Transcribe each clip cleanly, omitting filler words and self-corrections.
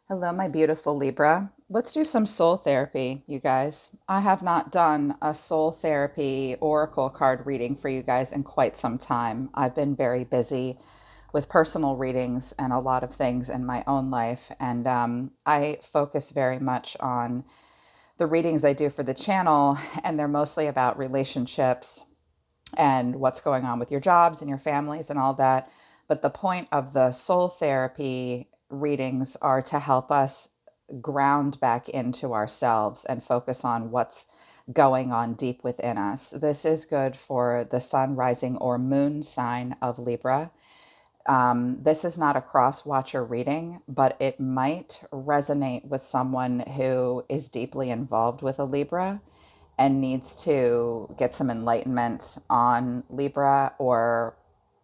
Hello, my beautiful Libra. Let's do some soul therapy, you guys. I have not done a soul therapy oracle card reading for you guys in quite some time. I've been very busy with personal readings and a lot of things in my own life. And I focus very much on the readings I do for the channel, and they're mostly about relationships and what's going on with your jobs and your families and all that. But the point of the soul therapy readings are to help us ground back into ourselves and focus on what's going on deep within us. This is good for the sun, rising, or moon sign of Libra. This is not a cross watcher reading, but it might resonate with someone who is deeply involved with a Libra and needs to get some enlightenment on Libra or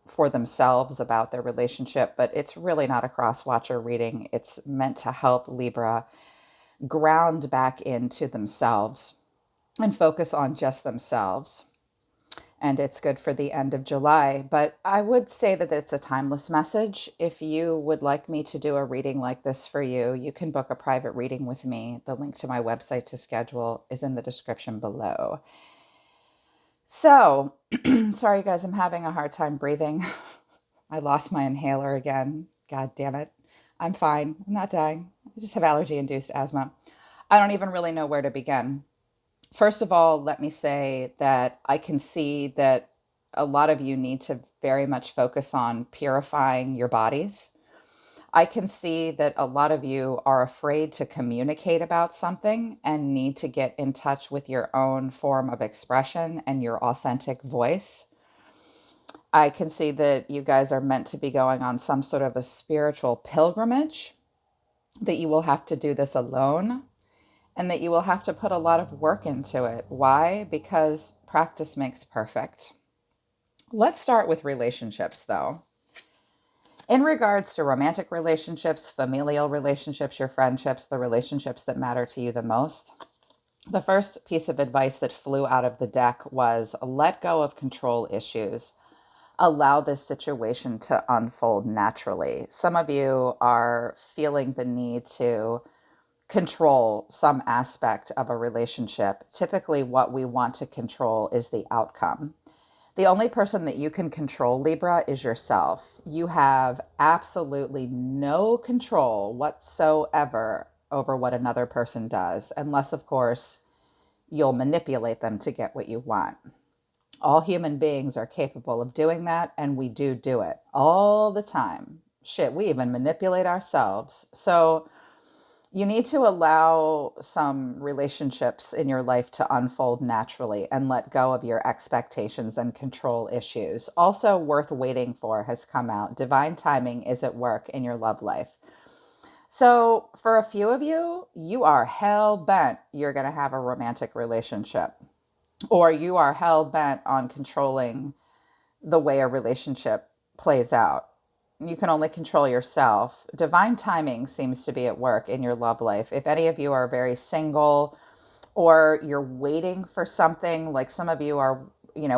for themselves about their relationship. But it's really not a cross watcher reading. It's meant to help Libra ground back into themselves and focus on just themselves. And it's good for the end of July. But I would say that it's a timeless message. If you would like me to do a reading like this for you, you can book a private reading with me. The link to my website to schedule is in the description below. So, sorry, guys, I'm having a hard time breathing. I lost my inhaler again. God damn it. I'm fine. I'm not dying. I just have allergy induced asthma. I don't even really know where to begin. First of all, let me say that I can see that a lot of you need to very much focus on purifying your bodies. I can see that a lot of you are afraid to communicate about something and need to get in touch with your own form of expression and your authentic voice. I can see that you guys are meant to be going on some sort of a spiritual pilgrimage, that you will have to do this alone, and that you will have to put a lot of work into it. Why? Because practice makes perfect. Let's start with relationships, though. In regards to romantic relationships, familial relationships, your friendships, the relationships that matter to you the most, the first piece of advice that flew out of the deck was let go of control issues. Allow this situation to unfold naturally. Some of you are feeling the need to control some aspect of a relationship. Typically, what we want to control is the outcome. The only person that you can control, Libra, is yourself. You have absolutely no control whatsoever over what another person does, unless, of course, you'll manipulate them to get what you want. All human beings are capable of doing that, and we do it all the time. Shit, we even manipulate ourselves. So you need to allow some relationships in your life to unfold naturally and let go of your expectations and control issues. Also, worth waiting for has come out. Divine timing is at work in your love life. So, for a few of you, you are hell bent you're going to have a romantic relationship, or you are hell bent on controlling the way a relationship plays out. You can only control yourself. Divine timing seems to be at work in your love life. If any of you are very single or you're waiting for something, like some of you are,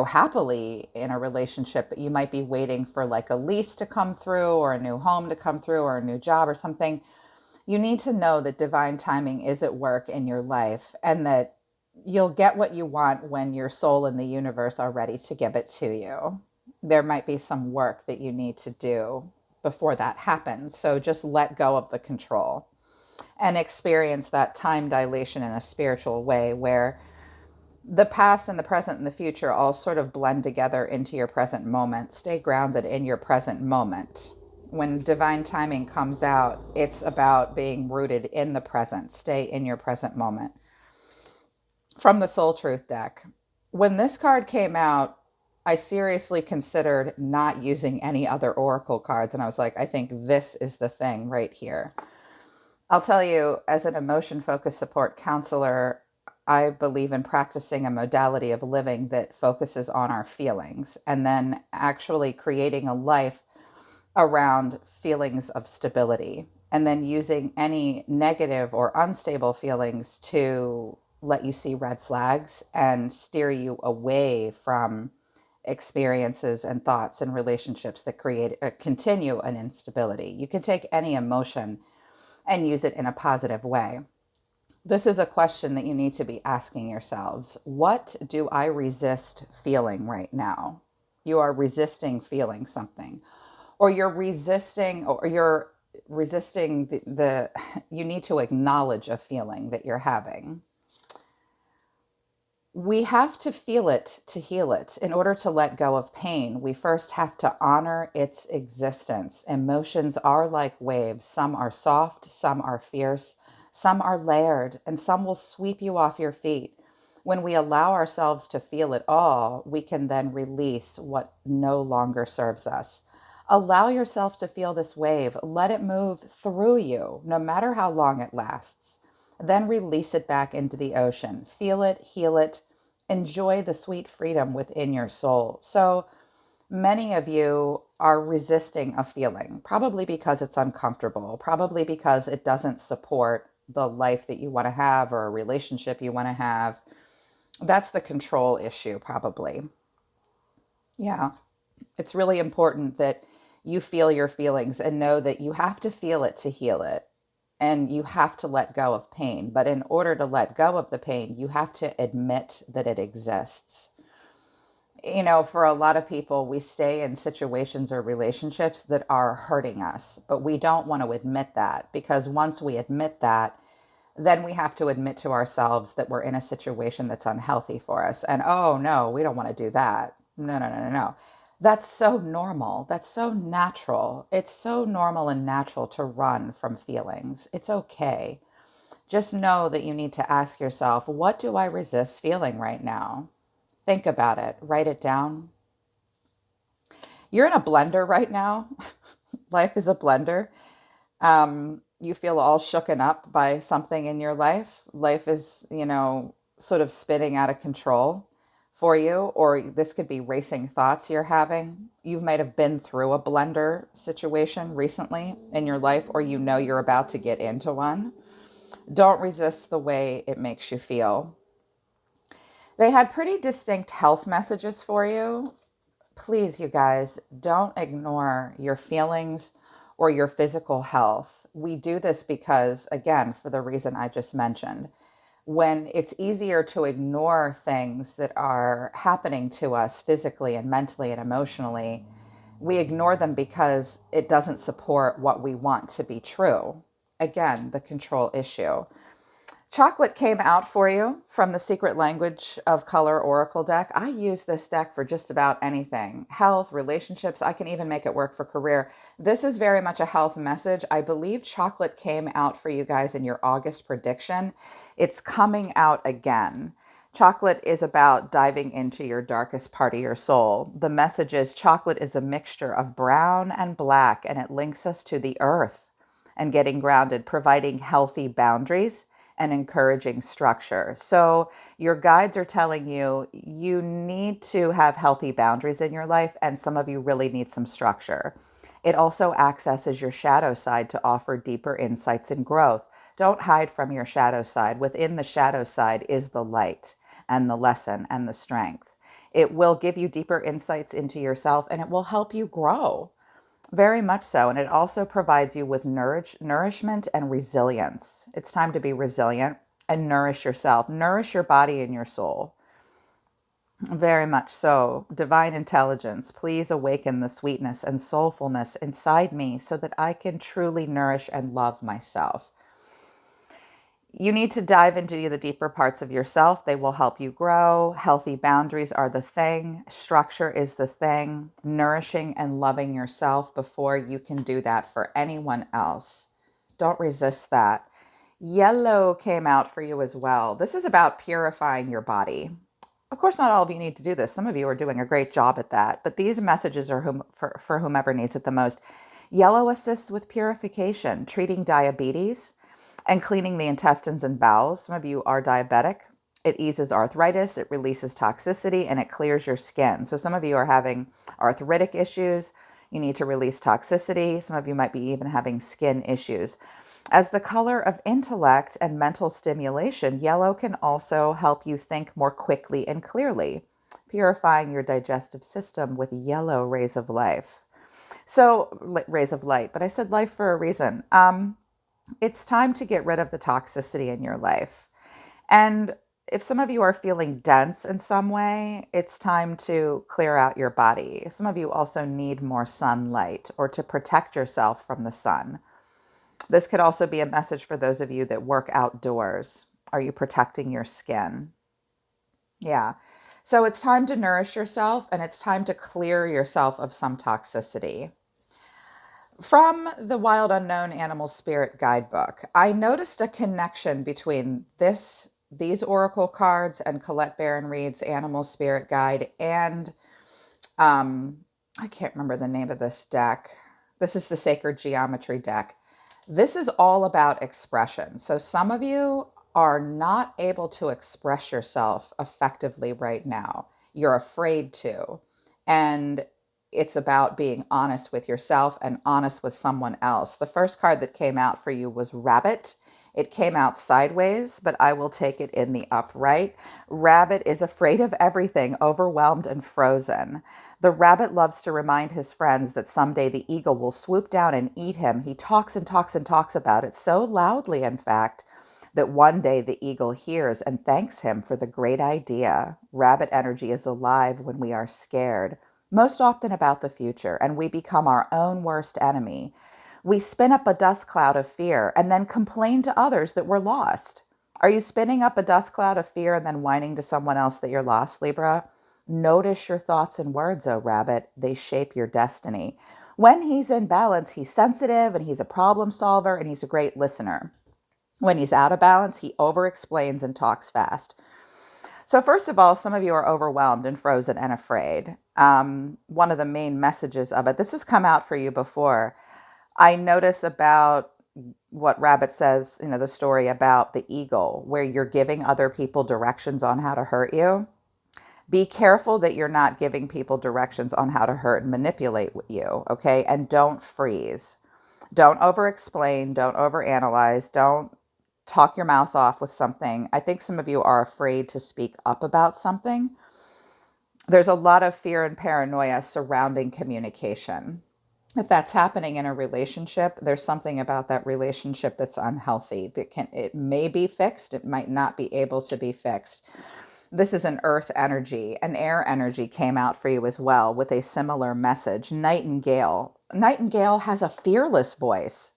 happily in a relationship, but you might be waiting for like a lease to come through or a new home to come through or a new job or something. You need to know that divine timing is at work in your life and that you'll get what you want when your soul and the universe are ready to give it to you. There might be some work that you need to do before that happens. So just let go of the control and experience that time dilation in a spiritual way where the past and the present and the future all sort of blend together into your present moment. Stay grounded in your present moment. When divine timing comes out, it's about being rooted in the present. Stay in your present moment. From the Soul Truth deck, when this card came out, I seriously considered not using any other oracle cards. And I was like, I think this is the thing right here. I'll tell you, as an emotion focused support counselor, I believe in practicing a modality of living that focuses on our feelings and then actually creating a life around feelings of stability, and then using any negative or unstable feelings to let you see red flags and steer you away from experiences and thoughts and relationships that create continue an instability. You can take any emotion and use it in a positive way. This is a question that you need to be asking yourselves. What do I resist feeling right now? You are resisting feeling something, or you're resisting the you need to acknowledge a feeling that you're having. We have to feel it to heal it. In order to let go of pain, we first have to honor its existence. Emotions are like waves. Some are soft, some are fierce, some are layered, and some will sweep you off your feet. When we allow ourselves to feel it all, we can then release what no longer serves us. Allow yourself to feel this wave. Let it move through you, no matter how long it lasts. Then release it back into the ocean. Feel it, heal it, enjoy the sweet freedom within your soul. So many of you are resisting a feeling, probably because it's uncomfortable, probably because it doesn't support the life that you want to have or a relationship you want to have. That's the control issue, probably. Yeah. It's really important that you feel your feelings and know that you have to feel it to heal it. And you have to let go of pain. But in order to let go of the pain, you have to admit that it exists. For a lot of people, we stay in situations or relationships that are hurting us, but we don't want to admit that, because once we admit that, then we have to admit to ourselves that we're in a situation that's unhealthy for us. And oh no, we don't want to do that. No, no, no, no, no. That's so normal. That's so natural. It's so normal and natural to run from feelings. It's okay. Just know that you need to ask yourself, what do I resist feeling right now? Think about it. Write it down. You're in a blender right now. Life is a blender. You feel all shooken up by something in your life. Life is, sort of spinning out of control for you, or this could be racing thoughts you're having. You might have been through a blender situation recently in your life, or you're about to get into one. Don't resist the way it makes you feel. They had pretty distinct health messages for you. Please, you guys, don't ignore your feelings or your physical health. We do this because, again, for the reason I just mentioned, when it's easier to ignore things that are happening to us physically and mentally and emotionally, we ignore them because it doesn't support what we want to be true. Again, the control issue. Chocolate came out for you from the Secret Language of Color Oracle deck. I use this deck for just about anything. Health, relationships, I can even make it work for career. This is very much a health message. I believe chocolate came out for you guys in your August prediction. It's coming out again. Chocolate is about diving into your darkest part of your soul. The message is chocolate is a mixture of brown and black, and it links us to the earth and getting grounded, providing healthy boundaries and encouraging structure. So your guides are telling you you need to have healthy boundaries in your life, and some of you really need some structure. It also accesses your shadow side to offer deeper insights and growth. Don't hide from your shadow side. Within the shadow side is the light and the lesson and the strength. It will give you deeper insights into yourself, and it will help you grow. Very much so. And it also provides you with nourishment and resilience. It's time to be resilient and nourish yourself. Nourish your body and your soul. Very much so. Divine intelligence, please awaken the sweetness and soulfulness inside me so that I can truly nourish and love myself. You need to dive into the deeper parts of yourself. They will help you grow. Healthy boundaries are the thing. Structure is the thing. Nourishing and loving yourself before you can do that for anyone else. Don't resist that. Yellow came out for you as well. This is about purifying your body. Of course, not all of you need to do this. Some of you are doing a great job at that, but these messages are for whomever needs it the most. Yellow assists with purification, treating diabetes, and cleaning the intestines and bowels. Some of you are diabetic. It eases arthritis, it releases toxicity, and it clears your skin. So some of you are having arthritic issues. You need to release toxicity. Some of you might be even having skin issues. As the color of intellect and mental stimulation, yellow can also help you think more quickly and clearly, purifying your digestive system with yellow rays of life. So rays of light, but I said life for a reason. It's time to get rid of the toxicity in your life. And if some of you are feeling dense in some way, it's time to clear out your body. Some of you also need more sunlight or to protect yourself from the sun. This could also be a message for those of you that work outdoors. Are you protecting your skin? Yeah. So it's time to nourish yourself and it's time to clear yourself of some toxicity. From the Wild Unknown Animal Spirit Guidebook, I noticed a connection between these oracle cards and Colette Baron Reid's Animal Spirit Guide and I can't remember the name of this deck. This is the Sacred Geometry deck. This is all about expression. So some of you are not able to express yourself effectively right now. You're afraid to. And it's about being honest with yourself and honest with someone else. The first card that came out for you was Rabbit. It came out sideways, but I will take it in the upright. Rabbit is afraid of everything, overwhelmed and frozen. The rabbit loves to remind his friends that someday the eagle will swoop down and eat him. He talks and talks and talks about it so loudly, in fact, that one day the eagle hears and thanks him for the great idea. Rabbit energy is alive when we are scared, most often about the future, and we become our own worst enemy. We spin up a dust cloud of fear and then complain to others that we're lost. Are you spinning up a dust cloud of fear and then whining to someone else that you're lost, Libra? Notice your thoughts and words, oh rabbit. They shape your destiny. When he's in balance, he's sensitive and he's a problem solver and he's a great listener. When he's out of balance, he over-explains and talks fast. So first of all, some of you are overwhelmed and frozen and afraid. One of the main messages of it, this has come out for you before. I notice about what Rabbit says, the story about the eagle, where you're giving other people directions on how to hurt you. Be careful that you're not giving people directions on how to hurt and manipulate you, okay? And don't freeze. Don't over-explain. Don't overanalyze. Don't talk your mouth off with something. I think some of you are afraid to speak up about something. There's a lot of fear and paranoia surrounding communication. If that's happening in a relationship, there's something about that relationship that's unhealthy. It may be fixed. It might not be able to be fixed. This is an earth energy. An air energy came out for you as well with a similar message. Nightingale. Nightingale has a fearless voice.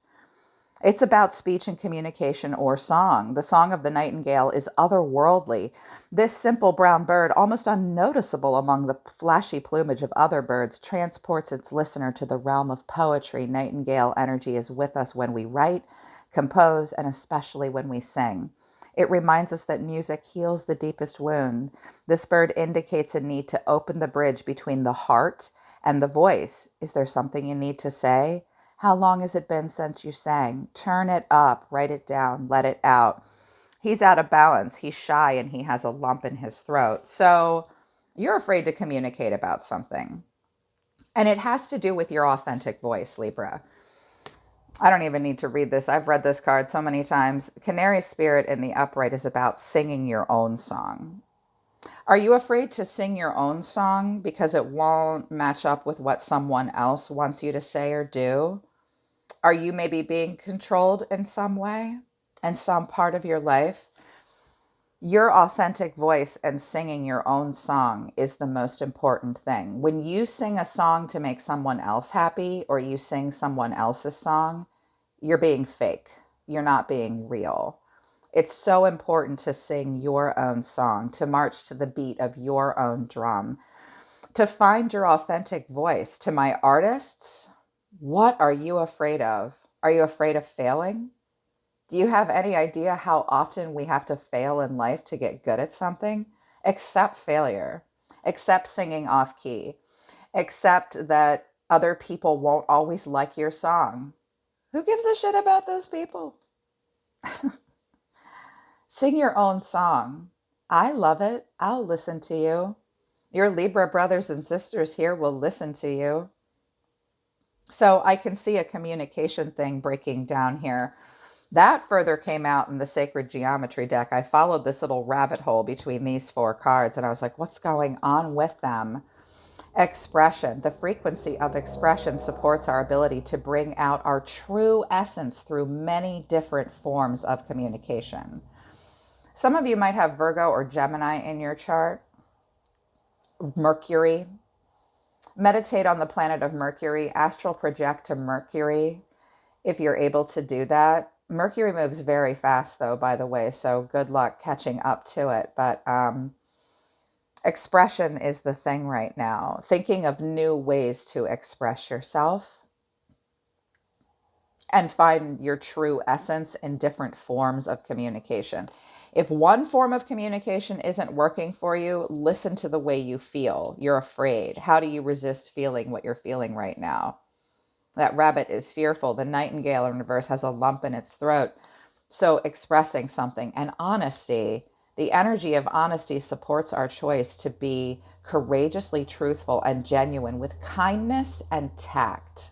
It's about speech and communication or song. The song of the nightingale is otherworldly. This simple brown bird, almost unnoticeable among the flashy plumage of other birds, transports its listener to the realm of poetry. Nightingale energy is with us when we write, compose, and especially when we sing. It reminds us that music heals the deepest wound. This bird indicates a need to open the bridge between the heart and the voice. Is there something you need to say? How long has it been since you sang? Turn it up, write it down, let it out. He's out of balance. He's shy and he has a lump in his throat. So you're afraid to communicate about something. And it has to do with your authentic voice, Libra. I don't even need to read this. I've read this card so many times. Canary Spirit in the upright is about singing your own song. Are you afraid to sing your own song because it won't match up with what someone else wants you to say or do? Are you maybe being controlled in some way, in some part of your life? Your authentic voice and singing your own song is the most important thing. When you sing a song to make someone else happy or you sing someone else's song, you're being fake. You're not being real. It's so important to sing your own song, to march to the beat of your own drum, to find your authentic voice. To my artists, what are you afraid of? Are you afraid of failing? Do you have any idea how often we have to fail in life to get good at something? Accept failure. Accept singing off key. Accept that other people won't always like your song. Who gives a shit about those people? Sing your own song. I love it. I'll listen to you. Your Libra brothers and sisters here will listen to you. So I can see a communication thing breaking down here. That further came out in the Sacred Geometry deck. I followed this little rabbit hole between these four cards and I was like, what's going on with them? Expression, the frequency of expression supports our ability to bring out our true essence through many different forms of communication. Some of you might have Virgo or Gemini in your chart. Mercury. Meditate on the planet of Mercury. Astral project to Mercury if you're able to do that. Mercury moves very fast, though, by the way, so good luck catching up to it. But expression is the thing right now. Thinking of new ways to express yourself and find your true essence in different forms of communication. If one form of communication isn't working for you, listen to the way you feel. You're afraid. How do you resist feeling what you're feeling right now? That rabbit is fearful. The nightingale in reverse has a lump in its throat. So expressing something and honesty, the energy of honesty supports our choice to be courageously truthful and genuine with kindness and tact.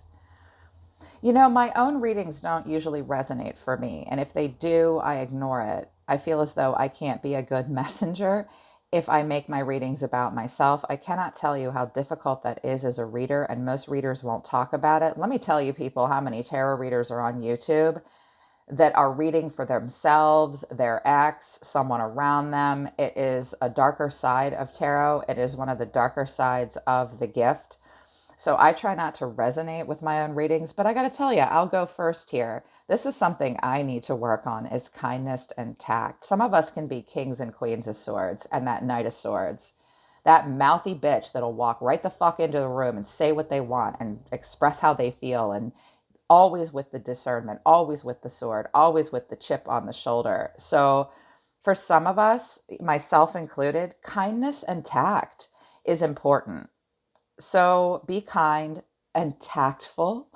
You know, my own readings don't usually resonate for me, and if they do, I ignore it. I feel as though I can't be a good messenger if I make my readings about myself. I cannot tell you how difficult that is as a reader, and most readers won't talk about it. Let me tell you, people, how many tarot readers are on YouTube that are reading for themselves, their ex, someone around them. It is a darker side of tarot. It is one of the darker sides of the gift. So I try not to resonate with my own readings, but I got to tell you, I'll go first here. This is something I need to work on, is kindness and tact. Some of us can be kings and queens of swords and that knight of swords. That mouthy bitch that'll walk right the fuck into the room and say what they want and express how they feel, and always with the discernment, always with the sword, always with the chip on the shoulder. So for some of us, myself included, kindness and tact is important. So be kind and tactful,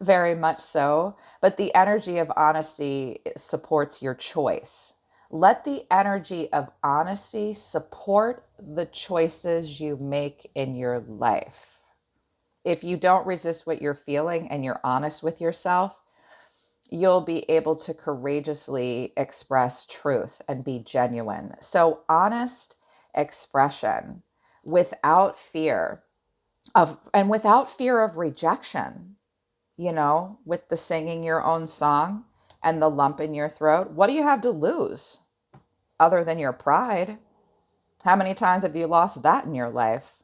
very much so. But the energy of honesty supports your choice. Let the energy of honesty support the choices you make in your life. If you don't resist what you're feeling and you're honest with yourself, you'll be able to courageously express truth and be genuine. So honest expression without fear and without fear of rejection, you know, with the singing your own song and the lump in your throat. What do you have to lose other than your pride? How many times have you lost that in your life?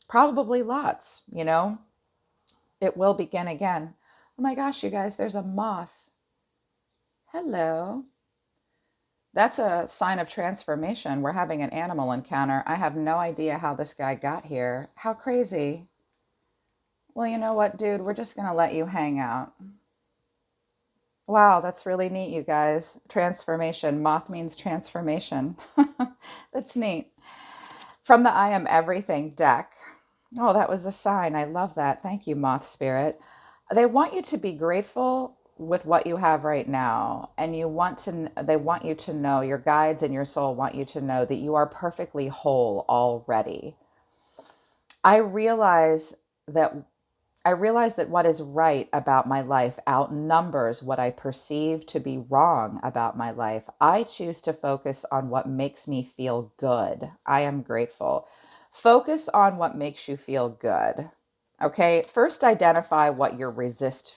Probably lots, you know. It will begin again. Oh my gosh, you guys, there's a moth. Hello. That's a sign of transformation. We're having an animal encounter. I have no idea how this guy got here. How crazy. Well, you know what, dude? We're just going to let you hang out. Wow, that's really neat, you guys. Transformation. Moth means transformation. That's neat. From the I Am Everything deck. Oh, that was a sign. I love that. Thank you, Moth Spirit. They want you to be grateful with what you have right now. And they want you to know, your guides and your soul want you to know that you are perfectly whole already. I realize that what is right about my life outnumbers what I perceive to be wrong about my life. I choose to focus on what makes me feel good. I am grateful. Focus on what makes you feel good. Okay, first identify what you're resisting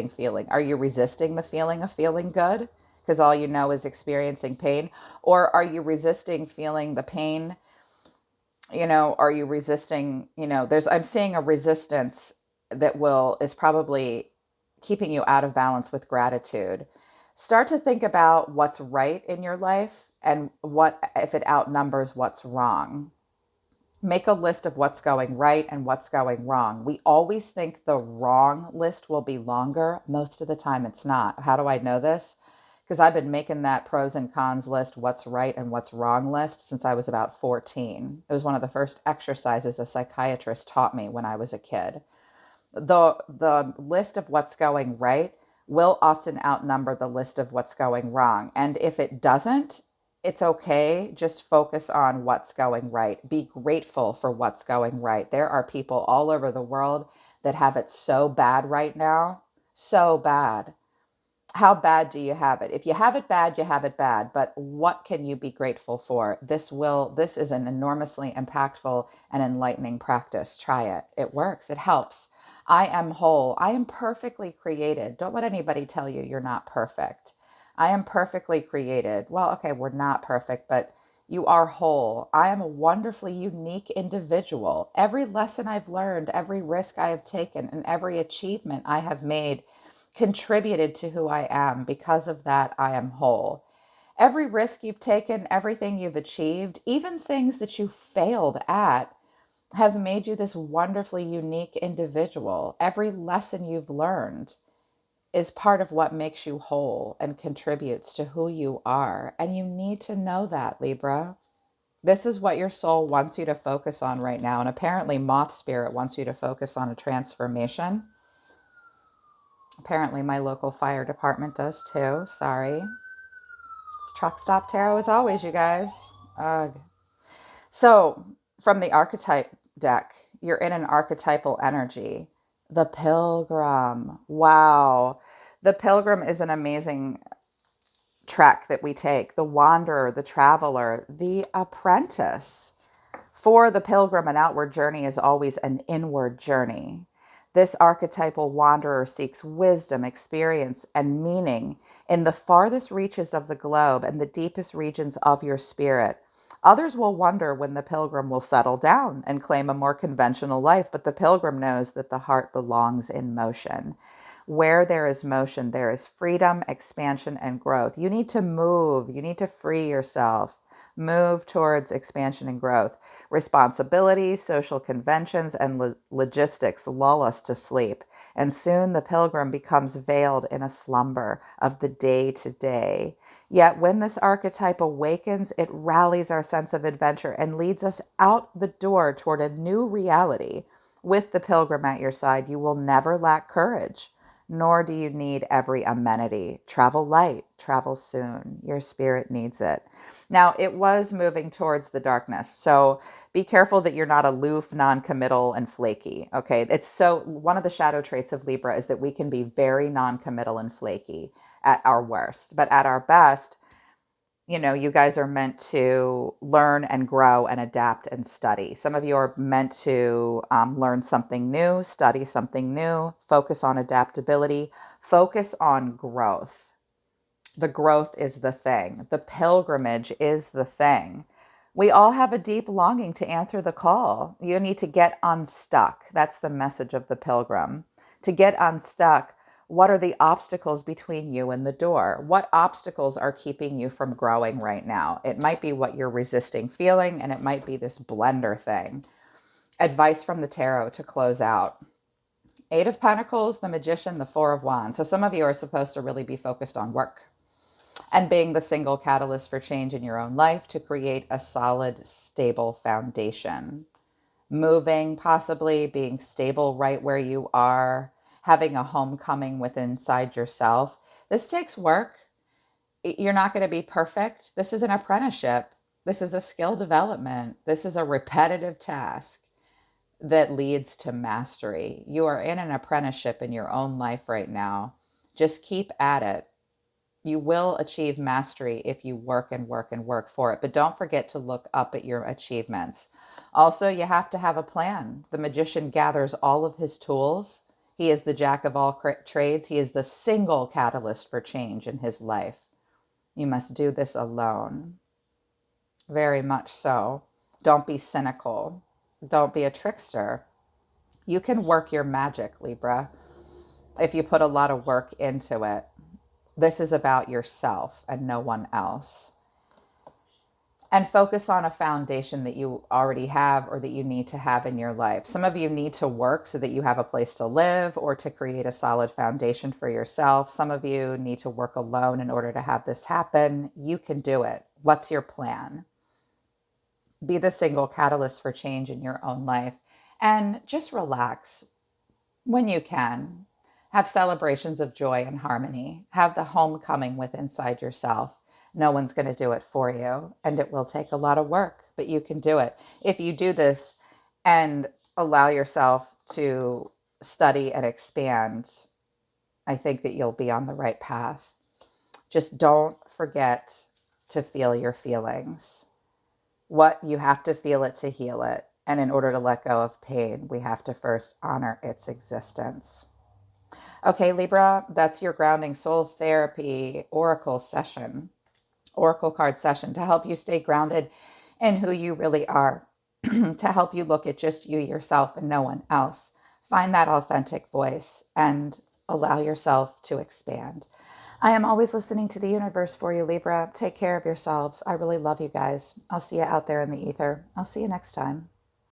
feeling. Are you resisting the feeling of feeling good? Because all you know is experiencing pain. Or are you resisting feeling the pain? You know, are you resisting, you know, I'm seeing a resistance that is probably keeping you out of balance with gratitude. Start to think about what's right in your life and what if it outnumbers what's wrong. Make a list of what's going right and what's going wrong. We always think the wrong list will be longer. Most of the time it's not. How do I know this? Because I've been making that pros and cons list, what's right and what's wrong list, since I was about 14. It was one of the first exercises a psychiatrist taught me when I was a kid. The list of what's going right will often outnumber the list of what's going wrong. And if it doesn't, it's okay. Just focus on what's going right. Be grateful for what's going right. There are people all over the world that have it so bad right now, so bad. How bad do you have it? If you have it bad, you have it bad. But what can you be grateful for? This is an enormously impactful and enlightening practice. Try it. It works. It helps. I am whole. I am perfectly created. Don't let anybody tell you you're not perfect. I am perfectly created. Well, okay, we're not perfect, but you are whole. I am a wonderfully unique individual. Every lesson I've learned, every risk I have taken, and every achievement I have made contributed to who I am. Because of that, I am whole. Every risk you've taken, everything you've achieved, even things that you failed at, have made you this wonderfully unique individual. Every lesson you've learned is part of what makes you whole and contributes to who you are. And you need to know that, Libra. This is what your soul wants you to focus on right now. And apparently, Moth Spirit wants you to focus on a transformation. Apparently, my local fire department does too. Sorry. It's truck stop tarot as always, you guys. Ugh. So, from the archetype deck, you're in an archetypal energy. The Pilgrim. Wow. The Pilgrim is an amazing trek that we take. The Wanderer, the Traveler, the Apprentice. For the pilgrim, an outward journey is always an inward journey. This archetypal wanderer seeks wisdom, experience, and meaning in the farthest reaches of the globe and the deepest regions of your spirit. Others will wonder when the pilgrim will settle down and claim a more conventional life, but the pilgrim knows that the heart belongs in motion. Where there is motion, there is freedom, expansion, and growth. You need to move. You need to free yourself. Move towards expansion and growth. Responsibilities, social conventions, and logistics lull us to sleep, and soon the pilgrim becomes veiled in a slumber of the day to day. Yet when this archetype awakens, it rallies our sense of adventure and leads us out the door toward a new reality. With the pilgrim at your side, you will never lack courage, nor do you need every amenity. Travel light, travel soon. Your spirit needs it. Now, it was moving towards the darkness, so be careful that you're not aloof, non-committal, and flaky. Okay, one of the shadow traits of Libra is that we can be very non-committal and flaky at our worst, but at our best, you guys are meant to learn and grow and adapt and study. Some of you are meant to learn something new, study something new, focus on adaptability, focus on growth. The growth is the thing. The pilgrimage is the thing. We all have a deep longing to answer the call. You need to get unstuck. That's the message of the pilgrim. To get unstuck, what are the obstacles between you and the door? What obstacles are keeping you from growing right now? It might be what you're resisting feeling, and it might be this blender thing. Advice from the tarot to close out. Eight of Pentacles, the Magician, the Four of Wands. So some of you are supposed to really be focused on work and being the single catalyst for change in your own life to create a solid, stable foundation. Moving, possibly being stable right where you are, having a homecoming within inside yourself. This takes work. You're not going to be perfect. This is an apprenticeship. This is a skill development. This is a repetitive task that leads to mastery. You are in an apprenticeship in your own life right now. Just keep at it. You will achieve mastery if you work and work and work for it. But don't forget to look up at your achievements. Also, you have to have a plan. The magician gathers all of his tools. He is the jack of all trades. He is the single catalyst for change in his life. You must do this alone. Very much so. Don't be cynical. Don't be a trickster. You can work your magic, Libra, if you put a lot of work into it. This is about yourself and no one else. And focus on a foundation that you already have or that you need to have in your life. Some of you need to work so that you have a place to live or to create a solid foundation for yourself. Some of you need to work alone in order to have this happen. You can do it. What's your plan? Be the single catalyst for change in your own life and just relax when you can. Have celebrations of joy and harmony. Have the homecoming with inside yourself. No one's going to do it for you, and it will take a lot of work, but you can do it. If you do this and allow yourself to study and expand, I think that you'll be on the right path. Just don't forget to feel your feelings. What you have to feel it to heal it. And in order to let go of pain, we have to first honor its existence. Okay, Libra, that's your grounding soul therapy oracle session, oracle card session to help you stay grounded in who you really are, to help you look at just you, yourself, and no one else. Find that authentic voice and allow yourself to expand. I am always listening to the universe for you, Libra. Take care of yourselves. I really love you guys. I'll see you out there in the ether. I'll see you next time.